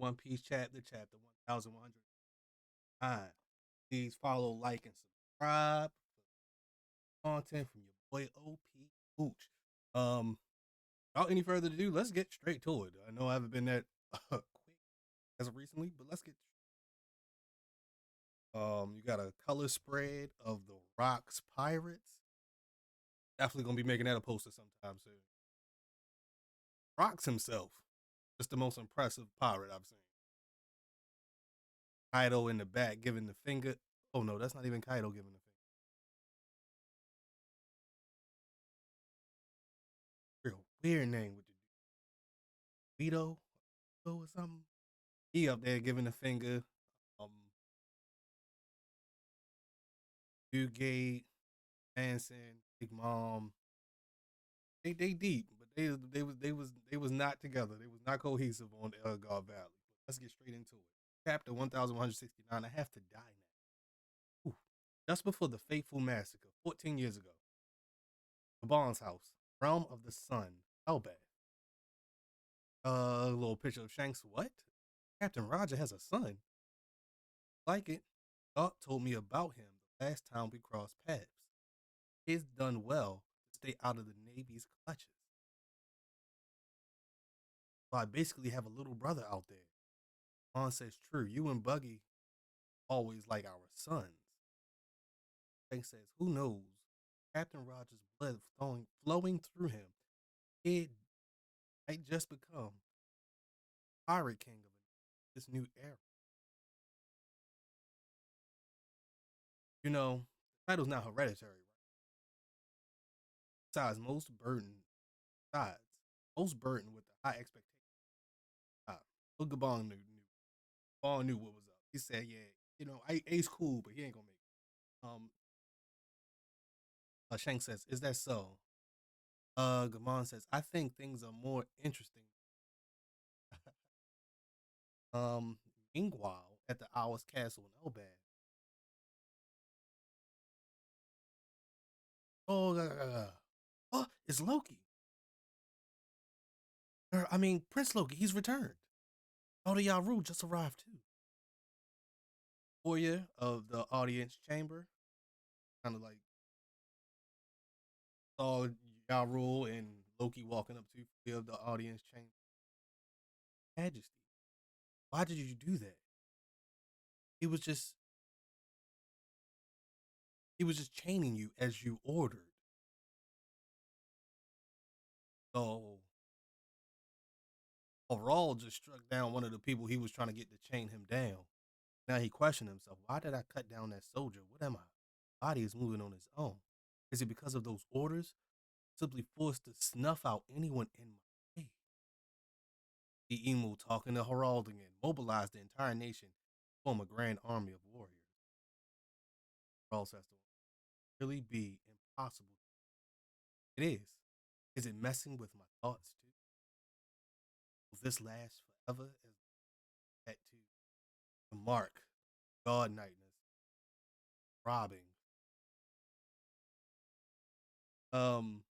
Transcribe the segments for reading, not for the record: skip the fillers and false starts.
One Piece chapter 1109. Please follow, like, and subscribe for content from your boy OP Hooch. Without any further ado, let's get straight to it. I know I haven't been that quick as of recently, but let's get. You got a color spread of the Rocks Pirates. Definitely gonna be making that a poster sometime soon. Rocks himself, just the most impressive pirate I've seen. Kaido in the back giving the finger. Oh no, that's not even Kaido giving the finger. Real weird name with the Vito or something. He up there giving the finger. Um, Gate, Manson, Big Mom. They deep, but they was not together. They was not cohesive on the Elgar Valley. But let's get straight into it. Chapter 1169. I have to die now. Ooh. Just before the fateful massacre, 14 years ago, Gabon's house, realm of the sun, Elbaf. A little picture of Shanks. What? Captain Roger has a son. Like it. Thought told me about him the last time we crossed paths. He's done well to stay out of the Navy's clutches. So I basically have a little brother out there. Vaughn says, true, you and Buggy always like our sons. Hank says, who knows? Captain Rogers' blood flowing through him. It might just become Pirate King of this new era. You know, the title's not hereditary, right? Besides, besides, most burdened with the high expectations. But Gabon knew what was up. He said, yeah, Ace cool, but he ain't gonna make it. Shank says, is that so? Gabon says, I think things are more interesting. um, Meanwhile, at the Owl's Castle in Elbad. Oh, it's Loki. I mean, Prince Loki, he's returned. All the Yaru just arrived too. Foyer of the audience chamber, kind of like saw Yaru and Loki walking up to foyer of the audience chamber. Majesty, why did you do that? He was just he was just chaining you as you ordered. So overall just struck down one of the people he was trying to get to chain him down. Now he questioned himself. Why did I cut down that soldier? What am I? Body is moving on its own. Is it because of those orders? Simply forced to snuff out anyone in my way. The emu talking to Harald again, mobilized the entire nation to form a grand army of warriors. Harald says to him, really be impossible. It is. Is it messing with my thoughts too? Will this last forever as that too? The mark, God nightness, robbing. Um,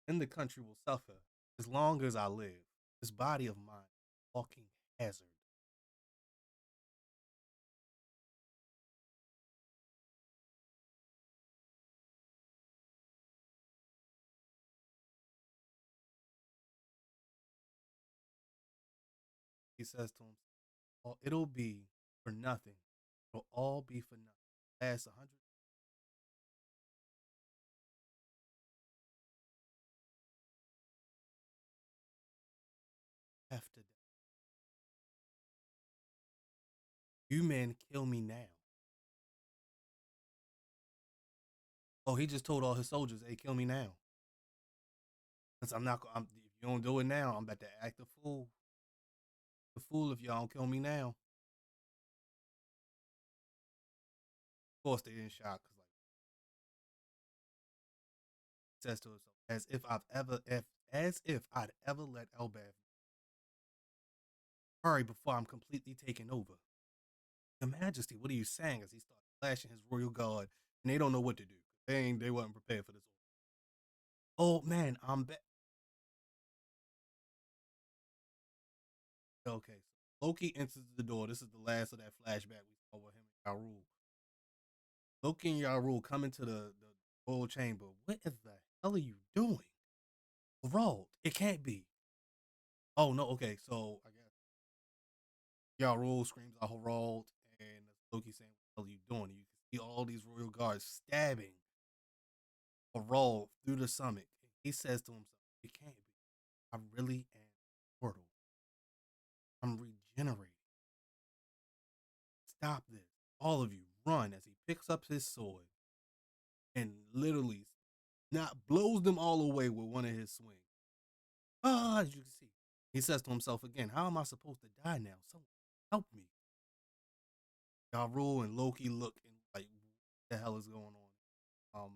and the country will suffer as long as I live. This body of mine, walking hazard. He says to him, oh, it'll be for nothing. It'll all be for nothing. Last 100. After that, you men kill me now. Oh, he just told all his soldiers, hey, kill me now. Cause I'm not. If you don't do it now, I'm about to act a fool. A fool if y'all don't kill me now. Of course, they didn't shock. Cause like he says to himself, as if I'd ever let Elbaf hurry before I'm completely taken over. Your Majesty, what are you saying? As he starts flashing his royal guard, and they don't know what to do. They weren't prepared for this. Oh man, I'm back. Okay, so Loki enters the door. This is the last of that flashback we saw with him and Yarul. Loki and Yarul come into the royal chamber. What the hell are you doing? Rolled. It can't be. Oh no, okay, so I guess Yarul screams out Harold and Loki saying, what the hell are you doing? And you can see all these royal guards stabbing Harold through the stomach. And he says to himself, it can't be. I really am mortal. I'm regenerating. Stop this. All of you run as he picks up his sword and literally not blows them all away with one of his swings. Ah, as you can see. He says to himself again, how am I supposed to die now? Someone help me. Yarul and Loki look and like, what the hell is going on?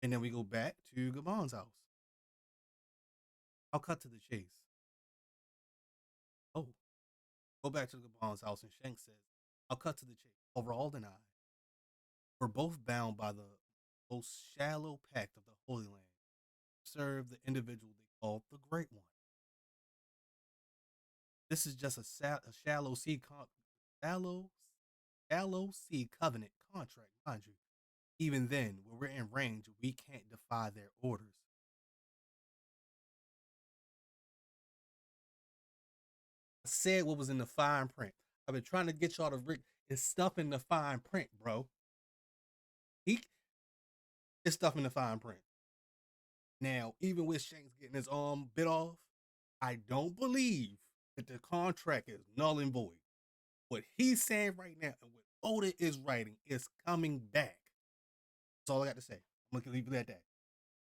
And then we go back to Gabon's house. I'll cut to the chase. Oh, go back to Gabon's house, and Shanks says, I'll cut to the chase. Overall, and I were both bound by the most shallow pact of the Holy Land. Serve the individual they called the Great One. This is just a shallow, shallow sea covenant contract, mind you. Even then, when we're in range, we can't defy their orders. I said what was in the fine print. I've been trying to get y'all to read. It's stuff in the fine print, bro. He It's stuff in the fine print. Now, even with Shanks getting his arm bit off, I don't believe that the contract is null and void. What he's saying right now and what Oda is writing is coming back. That's all I got to say. I'm going to leave it at that.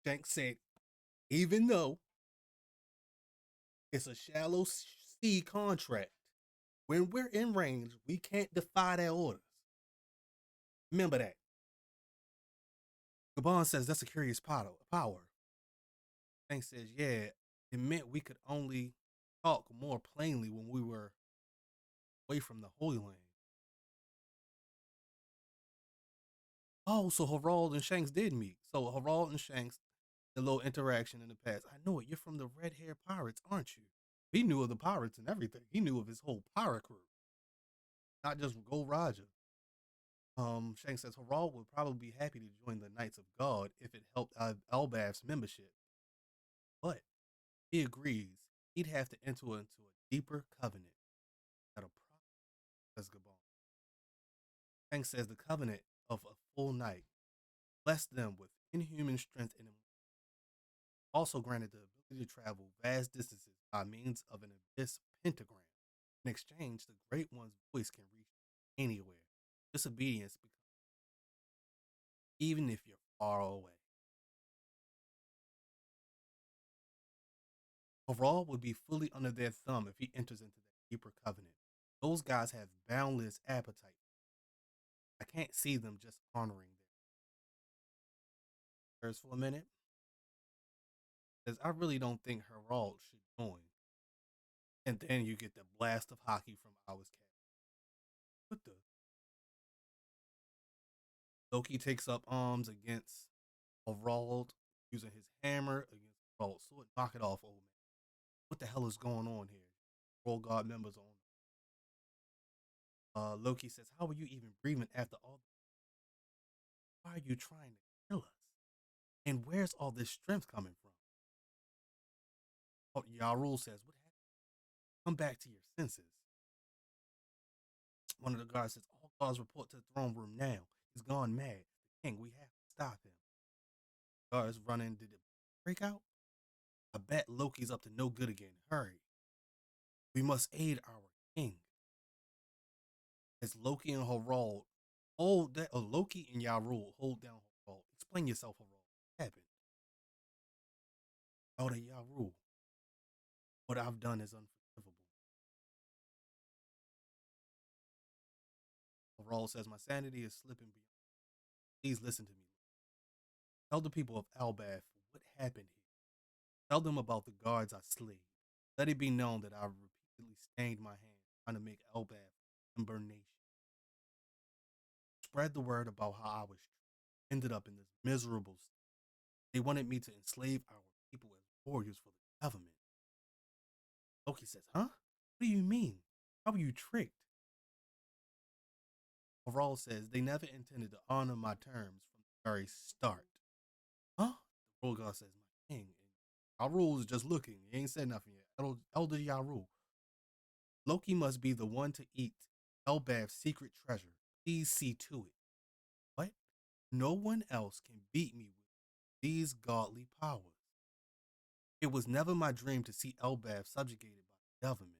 Shanks said, even though it's a shallow sea contract, when we're in range, we can't defy their orders. Remember that. Gabon says that's a curious power. Shanks says, yeah, it meant we could only talk more plainly when we were away from the Holy Land. Oh, so Harald and Shanks did meet. So Harald and Shanks, the little interaction in the past. I know it. You're from the Red Hair Pirates, aren't you? He knew of the pirates and everything. He knew of his whole pirate crew, not just Gold Roger. Shanks says Harald would probably be happy to join the Knights of God if it helped Elbaf's membership. But he agrees he'd have to enter into a deeper covenant that a prophet Gabon. Shanks says the covenant of a full night blessed them with inhuman strength and also granted the ability to travel vast distances by means of an abyss pentagram. In exchange, the Great One's voice can reach anywhere. Disobedience becomes even if you're far away. Overall would be fully under their thumb if he enters into that deeper covenant. Those guys have boundless appetite. I can't see them just honoring them. First for a minute, because I really don't think Herald should join. And then you get the blast of hockey from Ours Cat. What the? Loki takes up arms against Herald using his hammer against Herald. So knock it off, old man. What the hell is going on here? Royal Guard members on. Loki says, how are you even breathing after all? Why are you trying to kill us? And where's all this strength coming from? Oh, Yarul says, what happened? Come back to your senses. One of the guards says, all guards report to the throne room now. He's gone mad. The king, we have to stop him. Guards running. Did it break out? I bet Loki's up to no good again. Hurry. We must aid our king. As Loki and Harald hold that, Loki and Yarul hold down Harald. Explain yourself, Harald. What happened? Oh, the Yarul. What I've done is unforgivable. Harald says, my sanity is slipping beyond. Please listen to me. Tell the people of Elbaf what happened here. Tell them about the guards I slayed. Let it be known that I repeatedly stained my hands trying to make Elbaf ember nation. Spread the word about how I was ended up in this miserable state. They wanted me to enslave our people as warriors for the government. Loki says, huh? What do you mean? How were you tricked? Overall says they never intended to honor my terms from the very start. Huh? The royal guard says, my king, Yarul is just looking. He ain't said nothing yet. Elder Yarul. Loki must be the one to eat Elbaf's secret treasure. Please see to it. What? No one else can beat me with these godly powers. It was never my dream to see Elbaf subjugated by the government.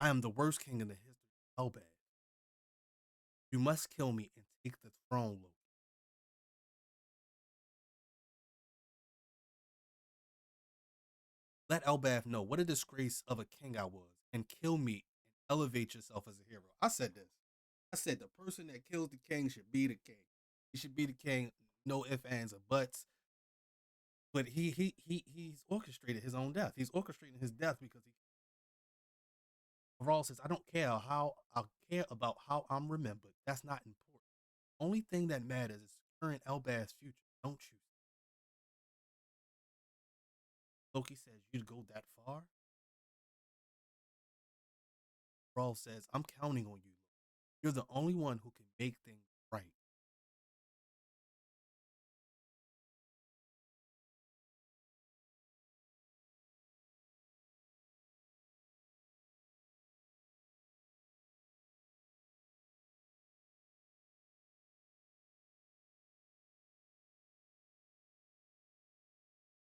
I am the worst king in the history of Elbaf. You must kill me and take the throne, Loki. Let Elbaf know what a disgrace of a king I was and kill me and elevate yourself as a hero. I said this. I said the person that kills the king should be the king. He should be the king, no ifs, ands, or buts. But he's orchestrated his own death. He's orchestrating his death because he Rawl says, I don't care how I care about how I'm remembered. That's not important. Only thing that matters is current Elbaf's future. Don't you? Loki says, you'd go that far? Rawl says, I'm counting on you. You're the only one who can make things right.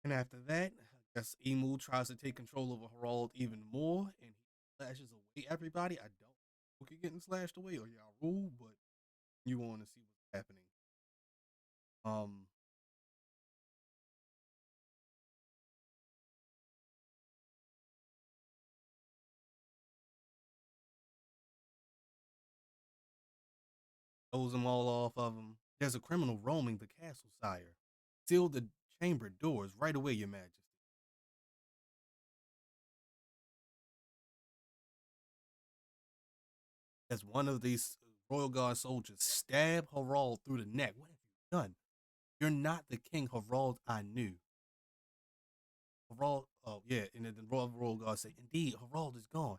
And after that, I guess Emu tries to take control of Herald even more, and he slashes away everybody. I don't know if you're getting slashed away or y'all rule, but you want to see what's happening. Um, throws them all off of him. There's a criminal roaming the castle, sire. Seal the chamber doors right away, your majesty. As one of these royal guard soldiers stab Harald through the neck. What have you done? You're not the king Harald I knew. Harald, oh yeah, and then the royal guard say, indeed, Harald is gone.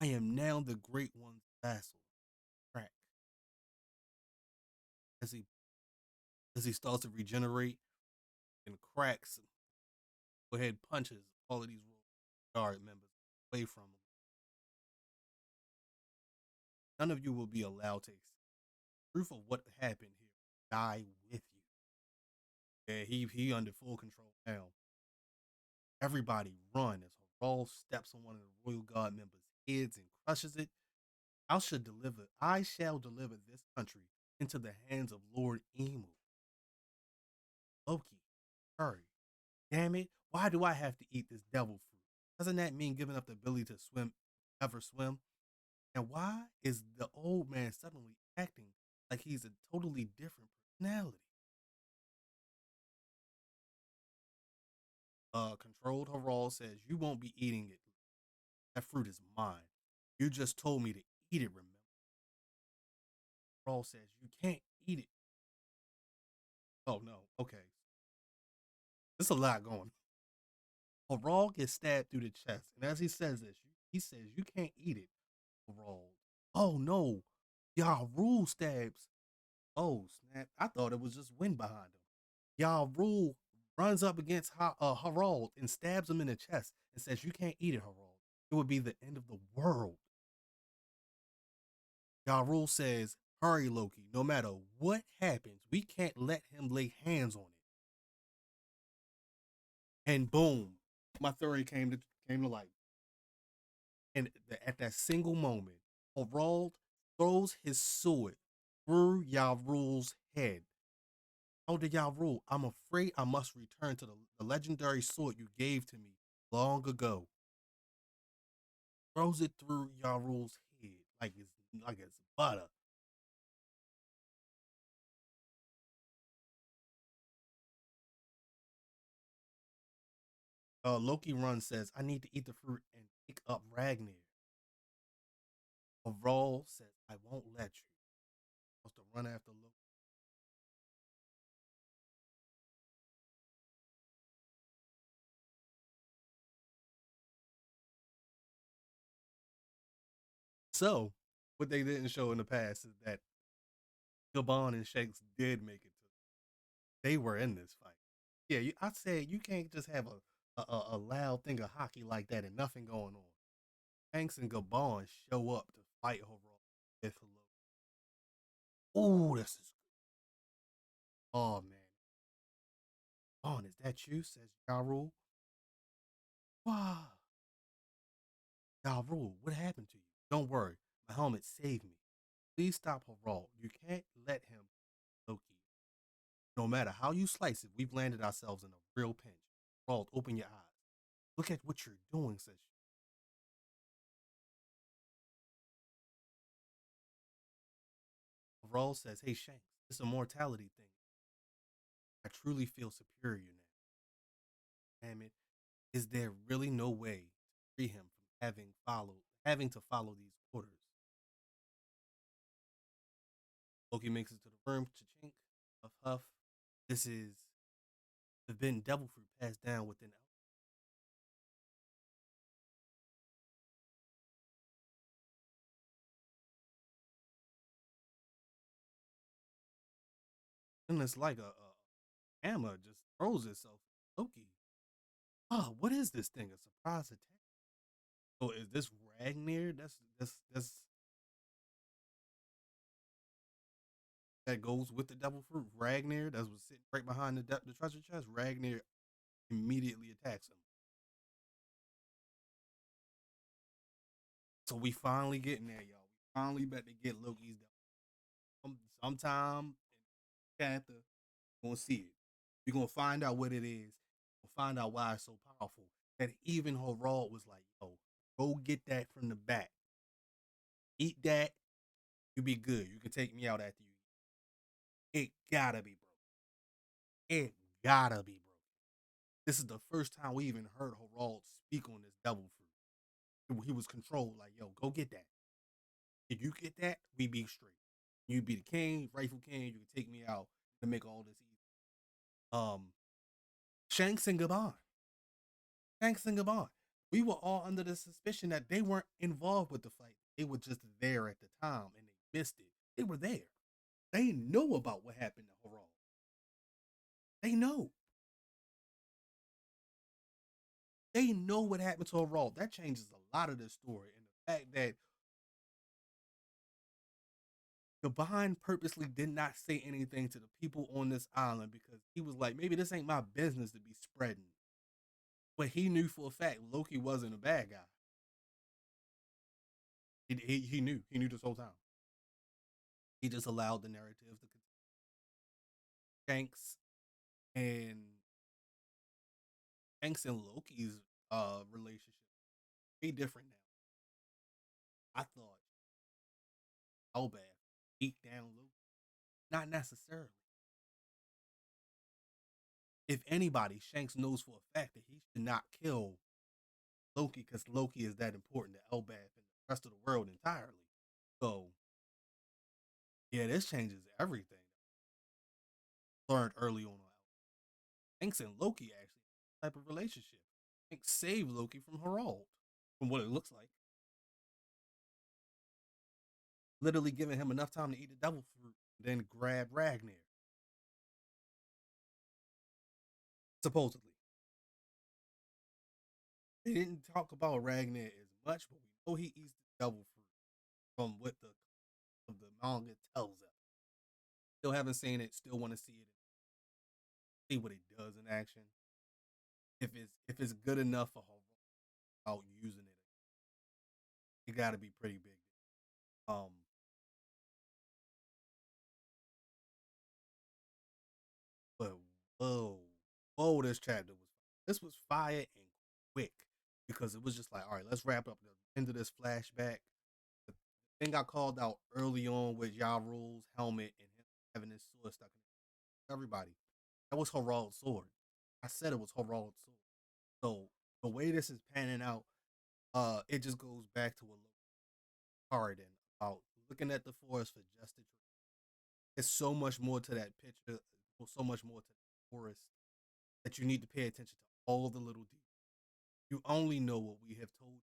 I am now the great one's vassal. Crack. As he as he starts to regenerate and cracks, go ahead punches all of these royal guard members away from him. None of you will be allowed to accept the truth of what happened here. Die with you. Yeah, he under full control now. Everybody run as Harald steps on one of the royal guard members' heads and crushes it. I shall deliver this country into the hands of Lord Emu. Loki, hurry. Damn it. Why do I have to eat this devil fruit? Doesn't that mean giving up the ability to swim, ever swim? And why is the old man suddenly acting like he's a totally different personality? Controlled Harald says, you won't be eating it. That fruit is mine. You just told me to eat it, remember? Harald says, you can't eat it. Oh, no. Okay. There's a lot going. Harald gets stabbed through the chest. And as he says this, he says, you can't eat it, Harald. Oh, no. Y'all rule stabs. Oh, snap. I thought it was just wind behind him. Y'all rule runs up against Harald and stabs him in the chest and says, you can't eat it, Harald. It would be the end of the world. Yarul says, hurry, Loki. No matter what happens, we can't let him lay hands on it. And boom, my theory came to light. And at that single moment, Harald throws his sword through Yarul's head. How did Yarul? I'm afraid I must return to the legendary sword you gave to me long ago. Throws it through Yarul's head like it's butter. Loki runs says, I need to eat the fruit and pick up Ragnar. Varol says, I won't let you. Wants to run after Loki. So, what they didn't show in the past is that Gabon and Shanks did make it to. They were in this fight. Yeah, I said you can't just have a loud thing of hockey like that and nothing going on. Shanks and Gabon show up to fight Horo with Loki. Oh, this is good. Oh man. Gabon, is that you? Says Jarul. Wow. Jarul, what happened to you? Don't worry. My helmet saved me. Please stop Horo. You can't let him Loki. No matter how you slice it, we've landed ourselves in a real pinch. Gerald, open your eyes. Look at what you're doing, says she. Gerald says, hey, Shanks, this immortality thing. I truly feel superior now. Damn it. Is there really no way to free him from having to follow these orders? Loki makes it to the room, cha-chink, huff huff. This is the forbidden devil fruit passed down within. And it's like a hammer just throws itself. Loki. Oh, what is this thing? A surprise attack? Oh, is this Ragnar? That's that goes with the devil fruit. Ragnar, that was sitting right behind the treasure chest. Ragnar immediately attacks him. So we finally getting there, y'all. We finally about to get Loki's devil. Sometime in the chapter, we're gonna see it. We're gonna find out what it is. We'll find out why it's so powerful. That even Harald was like, yo, go get that from the back. Eat that, you be good. You can take me out after you. It gotta be broken. It gotta be broken. This is the first time we even heard Harald speak on this devil fruit. He was controlled, like, yo, go get that. If you get that, we be straight. You be the king, rightful king. You can take me out to make all this easy. Um, Shanks and Gabon. Shanks and Gabon. We were all under the suspicion that they weren't involved with the fight. They were just there at the time and they missed it. They were there. They know about what happened to Harald. They know. They know what happened to Harald. That changes a lot of the story. And the fact that Gabon purposely did not say anything to the people on this island because he was like, maybe this ain't my business to be spreading. But he knew for a fact Loki wasn't a bad guy. He knew. He knew this whole time. He just allowed the narrative to continue. Shanks and Shanks and Loki's relationship way different now. I thought Elbaf beat down Loki. Not necessarily. If anybody, Shanks knows for a fact that he should not kill Loki because Loki is that important to Elbaf and the rest of the world entirely. So yeah, this changes everything. Learned early on. Shanks and Loki actually type of relationship. Shanks saved Loki from Harald, from what it looks like. Literally giving him enough time to eat the devil fruit, then grab Ragnar. Supposedly. They didn't talk about Ragnar as much, but we know he eats the devil fruit from what the manga tells us. Still haven't seen it. Still want to see it. See what it does in action. If it's good enough for out using it got to be pretty big. Um, but whoa, whoa, this was fire and quick because it was just like, all right, let's wrap up the end of this flashback. The thing I called out early on with Yarul's helmet and him having his sword stuck in everybody. That was Harald's sword. I said it was Harald's sword. So the way this is panning out, it just goes back to what Harden about looking at the forest for just a tree. There's so much more to that picture, so much more to the forest that you need to pay attention to all the little details. You only know what we have told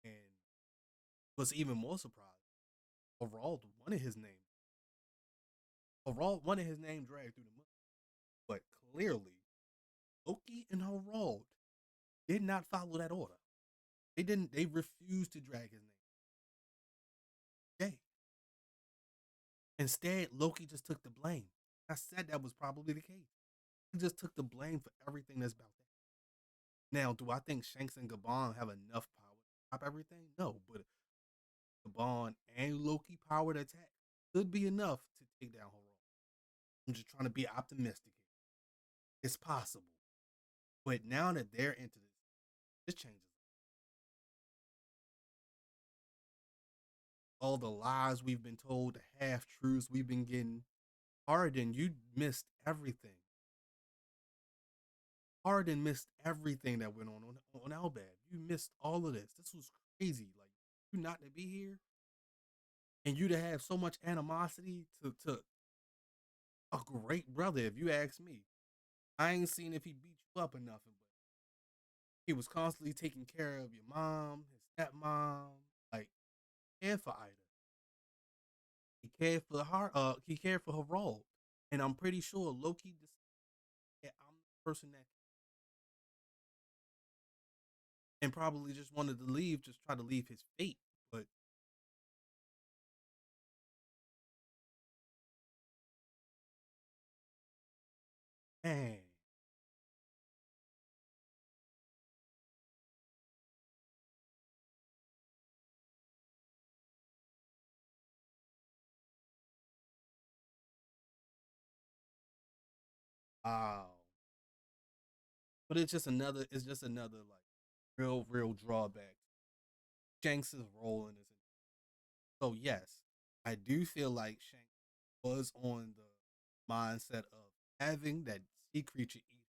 you, and What's even more surprising, overall, one of his name dragged through the mud. But clearly, Loki and Harald did not follow that order. They didn't. They refused to drag his name. Jay. Instead, Loki just took the blame. I said that was probably the case. He just took the blame for everything that's about that. Now, do I think Shanks and Gabon have enough power to stop everything? No, but Gabon and Loki powered attack could be enough to take down Harald. I'm just trying to be optimistic here. It's possible. But now that they're into this changes all the lies we've been told, the half truths we've been getting. Arden, you missed everything. Arden missed everything that went on Albad. You missed all of this. This was crazy. Like you not to be here, and you to have so much animosity to a great brother. If you ask me, I ain't seen if he beat you up or nothing, but he was constantly taking care of your mom, his stepmom, like cared for Ida. He cared for her. He cared for her role, and I'm pretty sure Loki. Yeah, I'm the person that and probably just wanted to leave, just try to leave his fate. But man, wow. But it's just another like real drawback. Shanks is rolling is so yes, I do feel like Shanks was on the mindset of having that sea creature eat,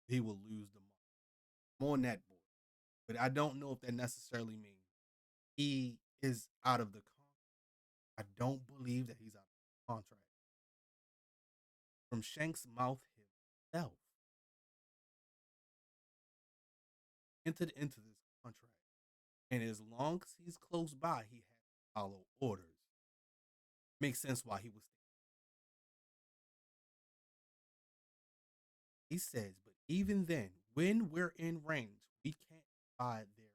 he will lose the money. I'm on that board. But I don't know if that necessarily means he is out of the contract. I don't believe that he's out of the contract. From Shanks' mouth himself entered into this contract. And as long as he's close by, he has to follow orders. Makes sense why he was. He says, but even then, when we're in range, we can't buy there.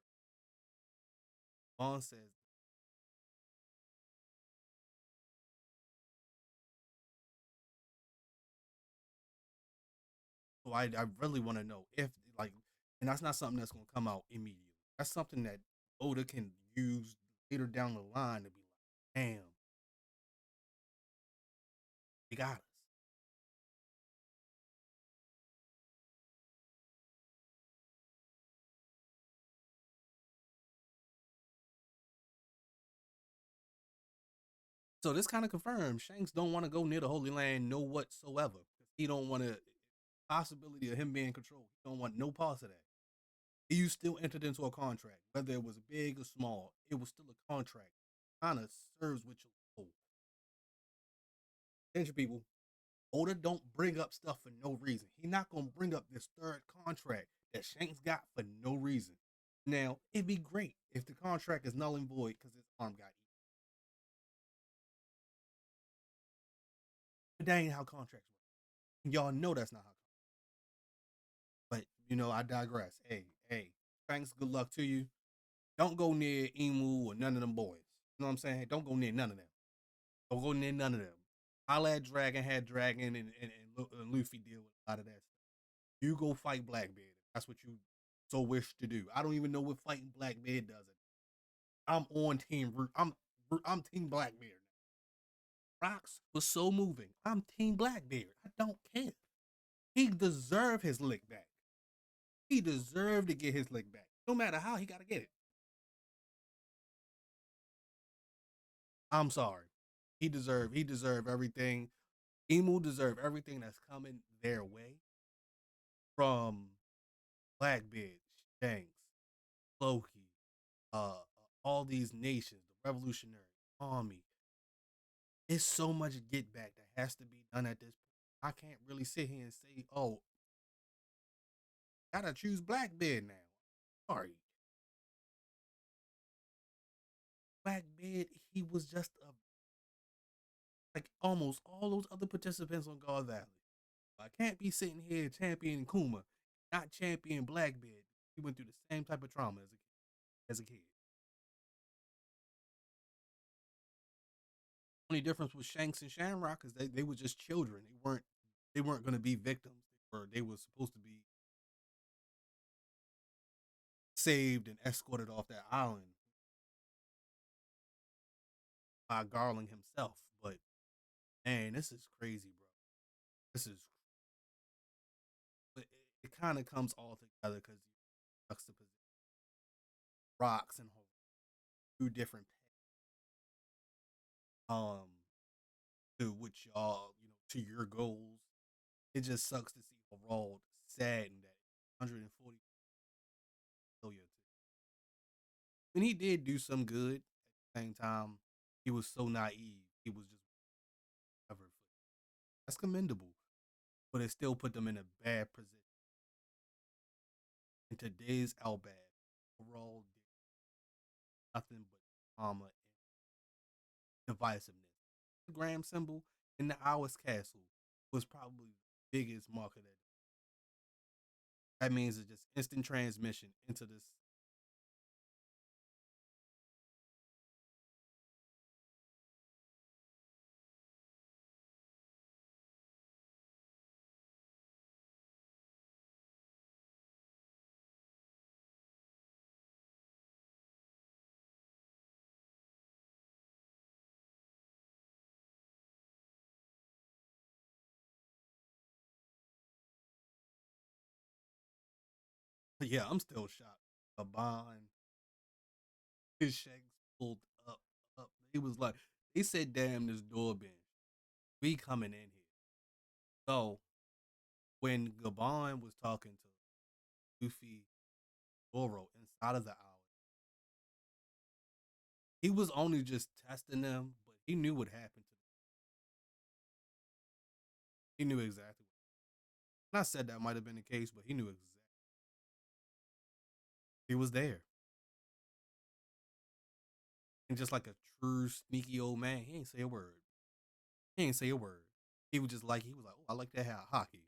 Bond says, so I really want to know if like, and that's not something that's going to come out immediately. That's something that Oda can use later down the line to be like, damn, he got us. So this kind of confirms Shanks don't want to go near the Holy Land no whatsoever. He don't want to possibility of him being controlled. He don't want no parts of that. You still entered into a contract, whether it was big or small. It was still a contract. Kind of serves with your soul. Attention, people. Oda don't bring up stuff for no reason. He not gonna bring up this third contract that Shanks got for no reason. Now, it'd be great if the contract is null and void because his arm got eaten. But that ain't how contracts work. Y'all know that's not how. But I digress. Hey, thanks. Good luck to you. Don't go near Emu or none of them boys. You know what I'm saying? Don't go near none of them. Don't go near none of them. I'll let Dragon had Dragon and Luffy deal with a lot of that stuff. You go fight Blackbeard. That's what you so wish to do. I don't even know what fighting Blackbeard does. I'm on Team Root. I'm Team Blackbeard. Rocks was so moving. I'm Team Blackbeard. I don't care. He deserved his lick back. He deserved to get his lick back. No matter how, he got to get it. I'm sorry. He deserved everything. Emu deserved everything that's coming their way from Blackbeard, Shanks, Loki, all these nations, the Revolutionary Army. It's so much get back that has to be done at this point. I can't really sit here and say, oh, gotta choose Blackbeard now. Sorry. Blackbeard, he was just like almost all those other participants on God Valley. I can't be sitting here championing Kuma, not champion Blackbeard. He went through the same type of trauma as a kid. Only difference with Shanks and Shamrock is they were just children. They weren't going to be victims. They were supposed to be saved and escorted off that island by Garland himself. But man, this is crazy, bro. This is it kind of comes all together because juxtaposition rocks and two different um to which y'all to your goals. It just sucks to see Gerald saddened that 140 failure. When he did do some good, at the same time, he was so naive. He was just ever. That's commendable, but it still put them in a bad position. In today's Albad, Gerald did nothing but trauma and divisiveness. The Graham symbol in the Hours Castle was probably the biggest marker that. That means it's just instant transmission into this. Yeah, I'm still shocked. A bond, his shanks pulled up. He was like, they said, "Damn, this door bench. We coming in here." So when Gabon was talking to Luffy, Zoro inside of the hour, he was only just testing them, but he knew what happened to them. He knew exactly. And I said that might have been the case, but he knew exactly. He was there, and just like a true sneaky old man, he ain't say a word. He ain't say a word. He was like, "Oh, I like that hockey."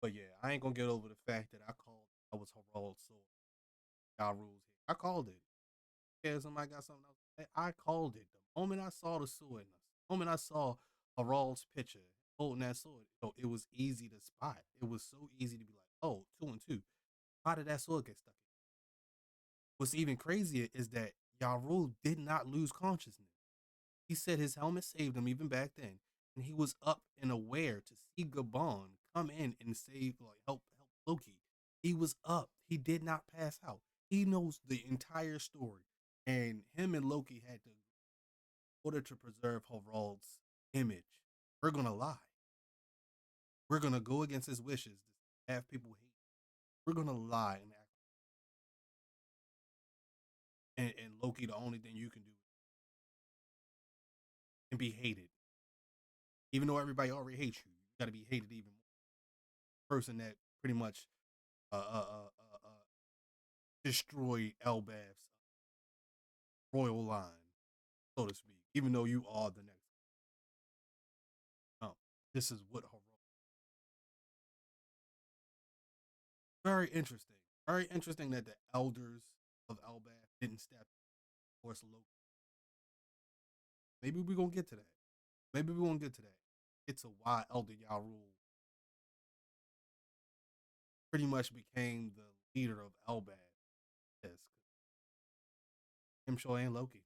But yeah, I ain't gonna get over the fact that I was Herald so y'all rules here. I called it. Yeah, somebody got something else. I called it. The moment I saw the sword, the moment I saw Herald's picture holding that sword, it was easy to spot. It was so easy to be like, oh, 2 and 2. How did that sword get stuck? What's even crazier is that Yarul did not lose consciousness. He said his helmet saved him even back then, and he was up and aware to see Gabon come in and save, like help Loki. He was up. He did not pass out. He knows the entire story, and him and Loki had to, in order to preserve Harald's image. We're gonna lie. We're gonna go against his wishes. Have people hate. We're gonna lie and act. And Loki, the only thing you can do and be hated, even though everybody already hates you. You got to be hated even more. Person that pretty much uh, uh, uh, destroyed Elbaf's royal line, so to speak. Even though you are the next, um, this is what her very interesting. Very interesting that the elders of Elbaf didn't step force Loki. Maybe we're gonna get to that. Maybe we won't get to that. It's a why Elder Yarul pretty much became the leader of Elbaf. Yes, him sure ain't Loki.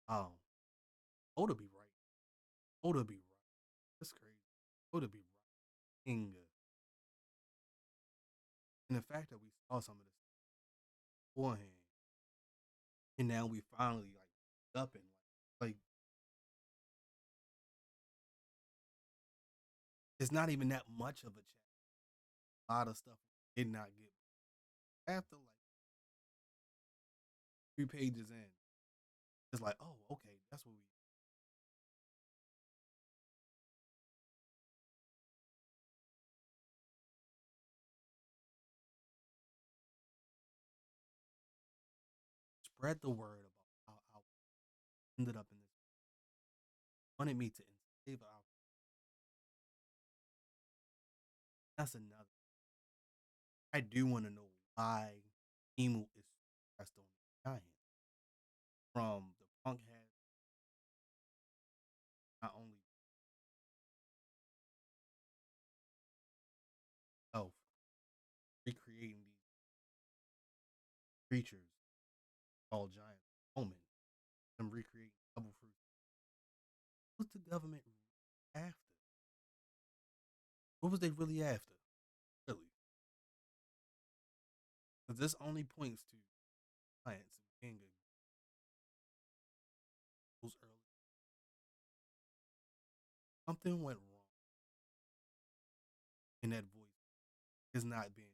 Um, Oda be right. Oda be right. That's crazy. Oda be right. King. And the fact that we saw some of this beforehand, and now we finally like up and like it's not even that much of a chapter. a lot of stuff did not get after like 3 pages in. It's like, oh, okay, that's what we spread the word about how I ended up in this. Wanted me to enslave our. That's another. I do want to know why Emu is pressed on the giant from the punk has not only health recreating these creatures called giants, Omen, them recreating double fruit. What's the government after? What was they really after? Really? Because this only points to science being those early. Something went wrong in that voice. Is not being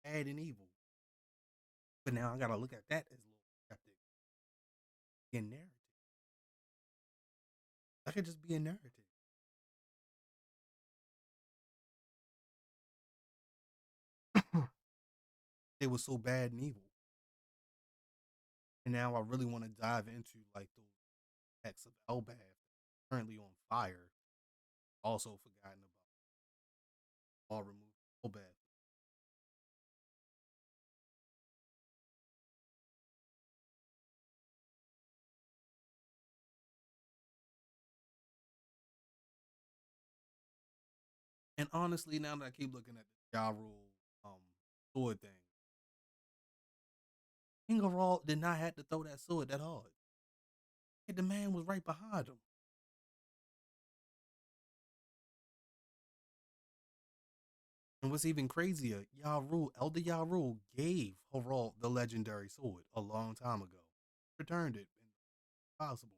bad and evil. But now I gotta look at that as a little skeptic. A narrative. That could just be a narrative. They were so bad and evil. And now I really want to dive into like those acts of Elbath currently on fire. Also forgotten about all removed Elbath. And honestly, now that I keep looking at the Ja Rule sword thing, King of Raw did not have to throw that sword that hard. Hey, the man was right behind him. And what's even crazier, Elder Ya Rule gave Harald the legendary sword a long time ago. Returned it. Impossible.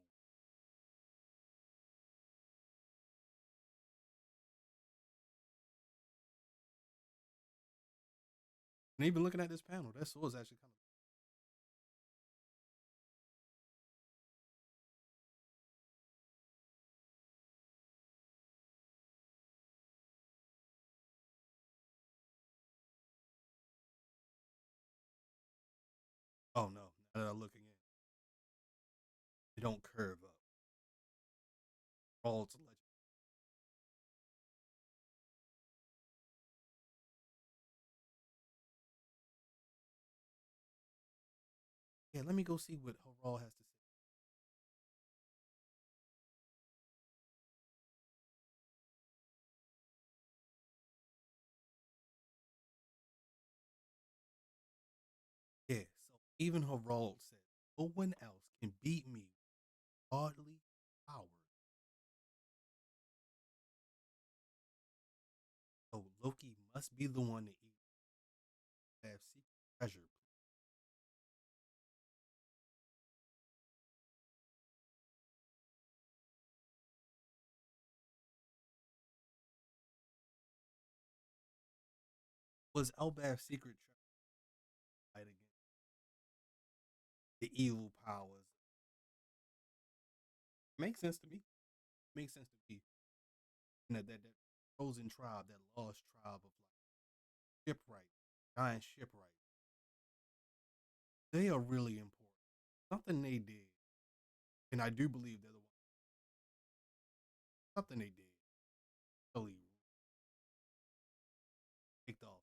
And even looking at this panel, that sword's actually kind of. Oh no, now that I'm looking in, it don't curve up. Harald's a legend. Yeah, let me go see what Harald has to say. Yeah, so even Harald said, no one else can beat me with godly power. So Loki must be the one to eat that secret treasure. Was Elbaf's secret treasure fight against the evil powers? Makes sense to me. Makes sense to me. You know, that chosen tribe, that lost tribe of like shipwright, giant shipwright, they are really important. Something they did, and I do believe they're the one. Something they did really kicked off.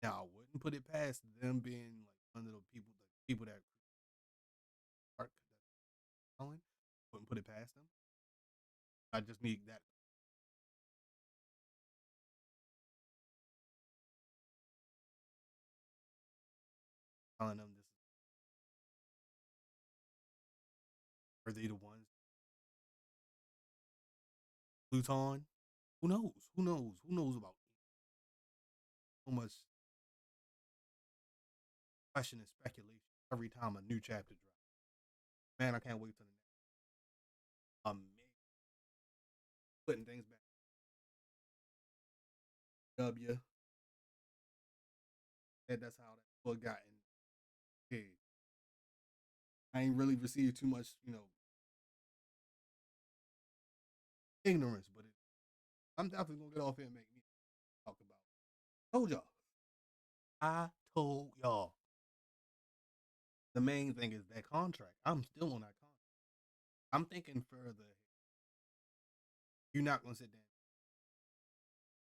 Now I wouldn't put it past them being like one of the people that are telling. Wouldn't put it past them. I just need that telling them this is are they the ones? Pluton? Who knows? Who knows? Who knows about so much question and speculation every time a new chapter drops. Man, I can't wait till the next. Man, putting things back. W. That's how that book got in. Hey, I ain't really received too much, ignorance, but I'm definitely gonna get off here and make me talk about. Told y'all. I told y'all. The main thing is that contract. I'm still on that contract. I'm thinking further. You're not gonna sit down.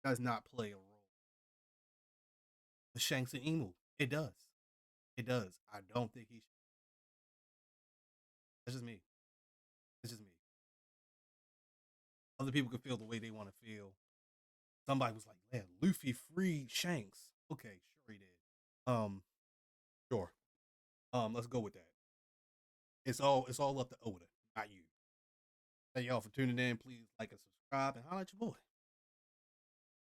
Does not play a role. The Shanks and Emu. It does. It does. I don't think he should. That's just me. It's just me. Other people can feel the way they want to feel. Somebody was like, "Man, Luffy freed Shanks." Okay, sure he did. Um, sure. Let's go with that. It's all up to Oda, not you. Thank y'all for tuning in. Please like and subscribe and holla at your boy.